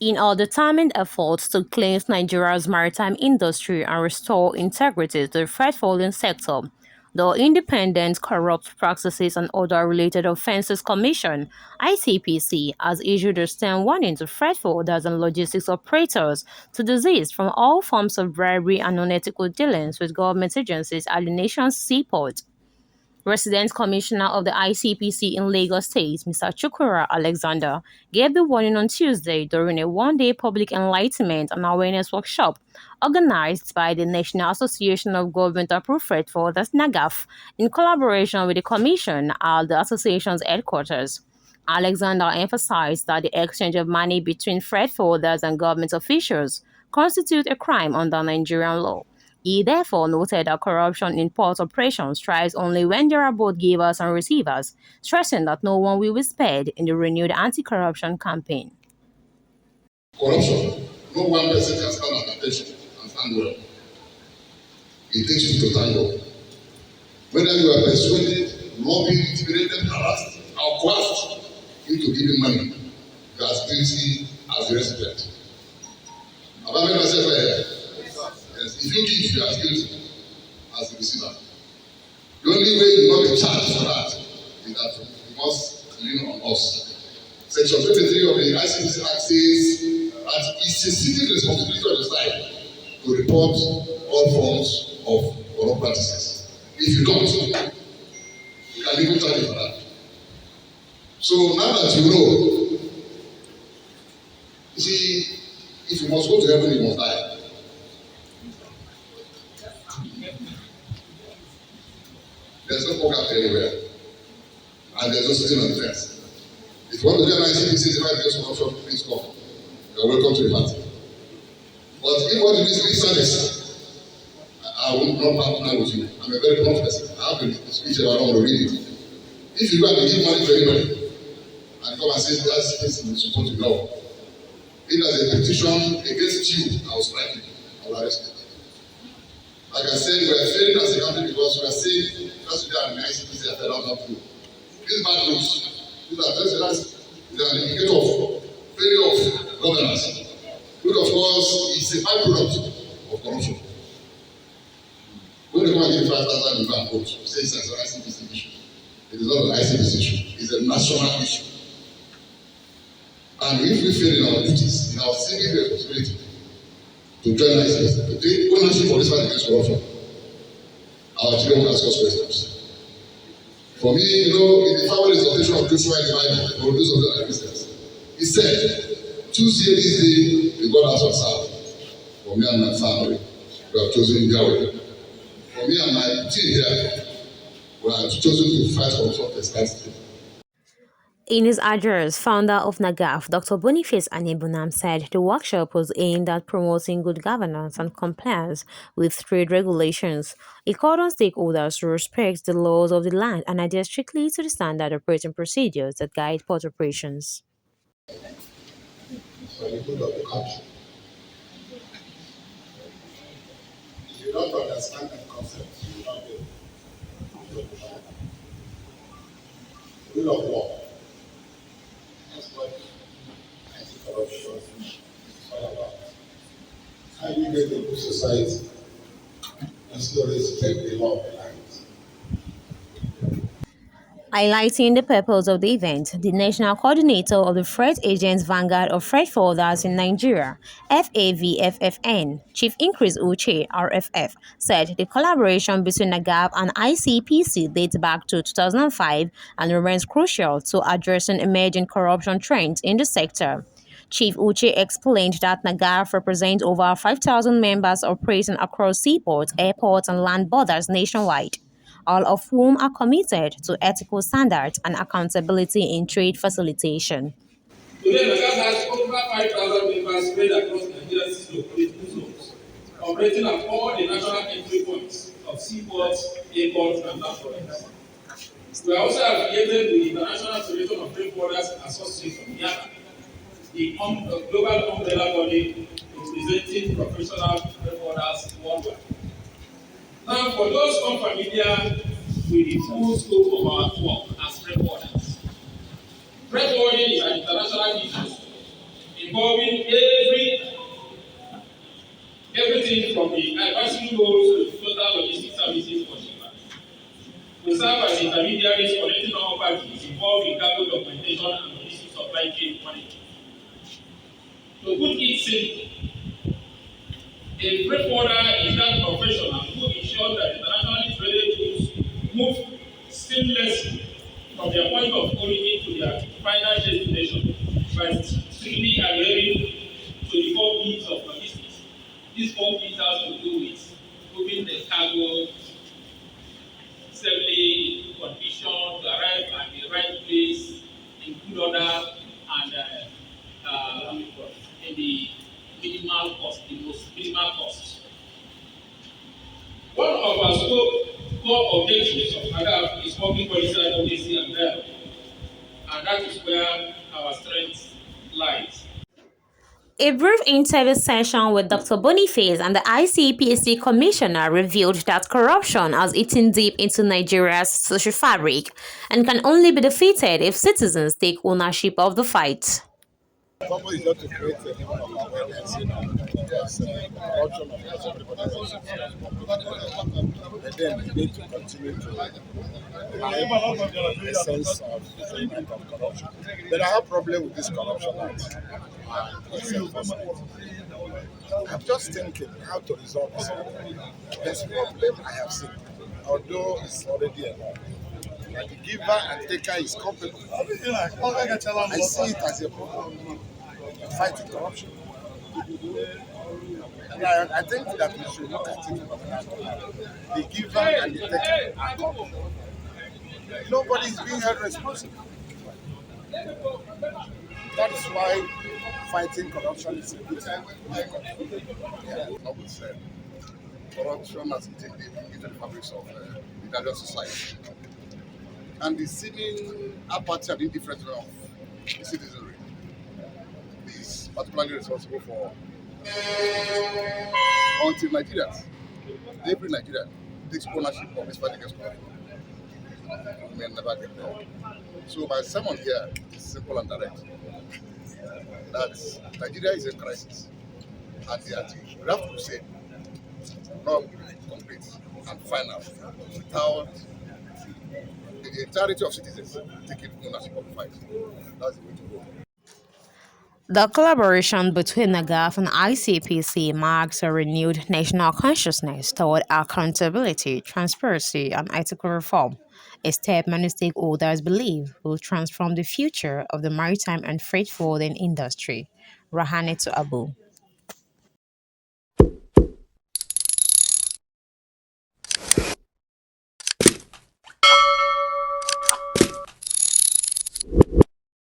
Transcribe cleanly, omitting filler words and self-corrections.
In our determined efforts to cleanse Nigeria's maritime industry and restore integrity to the freight-forwarding sector, the Independent Corrupt Practices and Other Related Offences Commission (ICPC) has issued a stern warning to freight forwarders and logistics operators to desist from all forms of bribery and unethical dealings with government agencies at the nation's seaport. Resident Commissioner of the ICPC in Lagos State, Mr. Chukwura Alexander, gave the warning on Tuesday during a one-day public enlightenment and awareness workshop organized by the National Association of Government-Approved Freight Forwarders (NAGAFF) in collaboration with the Commission at the association's headquarters. Alexander emphasized that the exchange of money between freight forwarders and government officials constitutes a crime under Nigerian law. He therefore noted that corruption in port operations thrives only when there are both givers and receivers, stressing that no one will be spared in the renewed anti-corruption campaign. Corruption, no one person can stand at attention and stand well. It takes two to tango. Whether you are persuaded, lobbied, intimidated, harassed, or coerced into giving money, you are guilty as a recipient. Have I made myself clear? Yes. If you give, you are guilty as a receiver. The only way you will not be charged for that is that you must lean on us. Section 23 of the ICPC Act says that it's a civic responsibility on the side to report all forms of corrupt practices. If you don't, you can even charge you for that. So now that you know, you see, if you must go to heaven, you must die. There's no poker anywhere, and there's no sitting on the fence. If you want to get an ICPC 5 years of corruption, please come. You're welcome to the party. But if what you need is service, I will not partner with you. I'm a very prompt person. I have a speech and I don't want to read it. If you go and give money to anybody and come and say that person is supposed to go, if there's a petition against you, I will strike you. I will arrest you. Like I said, we are failing as a country because we are saying just to an ICPC that are not true. These bad news, these are just an indicator of failure of governance, which of course is a byproduct of corruption. When you come and give 5,000, you can vote. You say it's an ICPC issue. It is not an ICPC issue. It's a national issue. And if we fail in our duties, in our civic responsibility, to join ICPC, to take ownership for this fight against corruption, our children will ask us questions. For me, you know, in the family exaltation of Joshua in the Bible, for those of the Christians, he said, choose ye this day the God has serve. For me and my family, we have chosen Yahweh. For me and my team here, we have chosen to fight corruption against it. In his address, founder of NAGAFF, Dr. Boniface Anebunam said the workshop was aimed at promoting good governance and compliance with trade regulations. He called on stakeholders to respect the laws of the land and adhere strictly to the standard operating procedures that guide port operations. For the good of the country. If you don't understand that concept, you will not be able to understand. Rule of law. That's what anti-corruption is all about. How do you get a good society and still respect the law of the land? Highlighting the purpose of the event, the National Coordinator of the Freight Agents Vanguard of Freight Forwarders in Nigeria, FAVFFN, Chief Increase Uche, RFF, said the collaboration between NAGAFF and ICPC dates back to 2005 and remains crucial to addressing emerging corruption trends in the sector. Chief Uche explained that NAGAFF represents over 5,000 members operating across seaports, airports, and land borders nationwide, all of whom are committed to ethical standards and accountability in trade facilitation. Today, NAGAFF has over 5,000 members spread across Nigeria's operating zones, operating at all the national entry points of seaports, airports, and land borders. We are also affiliated with the International Federation of Freight Forwarders Association, IATA, the global umbrella body representing professional freight forwarders worldwide. Now, for those unfamiliar with the full scope of our work as freight forwarders, freight forwarding is an international business involving everything from the advisory role to the total logistics services for shippers. We serve as intermediaries connecting all parties involved in cargo documentation and logistics supply chain management. To put it simply, a freight forwarder is that professional who ensures that internationally traded goods move seamlessly from their point of origin to their final destination by strictly adhering to the 4 P's of logistics. These 4 P's has to do with moving the cargo safely in condition to arrive at the right place in good order and in the minimal cost, the most minimal cost. One of our core objectives of NAGAFF is public policy advocacy and dialogue, and that is where our strength lies. A brief interview session with Dr. Boniface and the ICPC commissioner revealed that corruption has eaten deep into Nigeria's social fabric and can only be defeated if citizens take ownership of the fight. The purpose is not to create a level of awareness, because corruption, of course, everybody knows it. And then we need to continue to have a sense of the impact of corruption. But I have a problem with this corruption act. I'm just thinking how to resolve this problem. There's a problem I have seen, although it's already enough. Like the giver and taker is culpable. I see it as a problem fighting corruption. And I think that we should look at it from that angle. The giver and the taker are culpable. Nobody is being held responsible. That is why fighting corruption is a good thing. Yeah, I would say corruption has eaten deep into the fabrics of the Nigerian society. And the seeming apathy and indifference of the citizenry is particularly responsible for until Nigerians, every Nigerian takes ownership of this fight against corruption. We may never get there. So my sermon here is simple and direct. That Nigeria is in crisis, and that Graft crusade not complete and final without the entirety of citizens taking ownership of the fight. That's the way to go. The collaboration between NAGAFF and ICPC marks a renewed national consciousness toward accountability, transparency, and ethical reform, a step many stakeholders believe will transform the future of the maritime and freight forwarding industry. Rahane to Abu.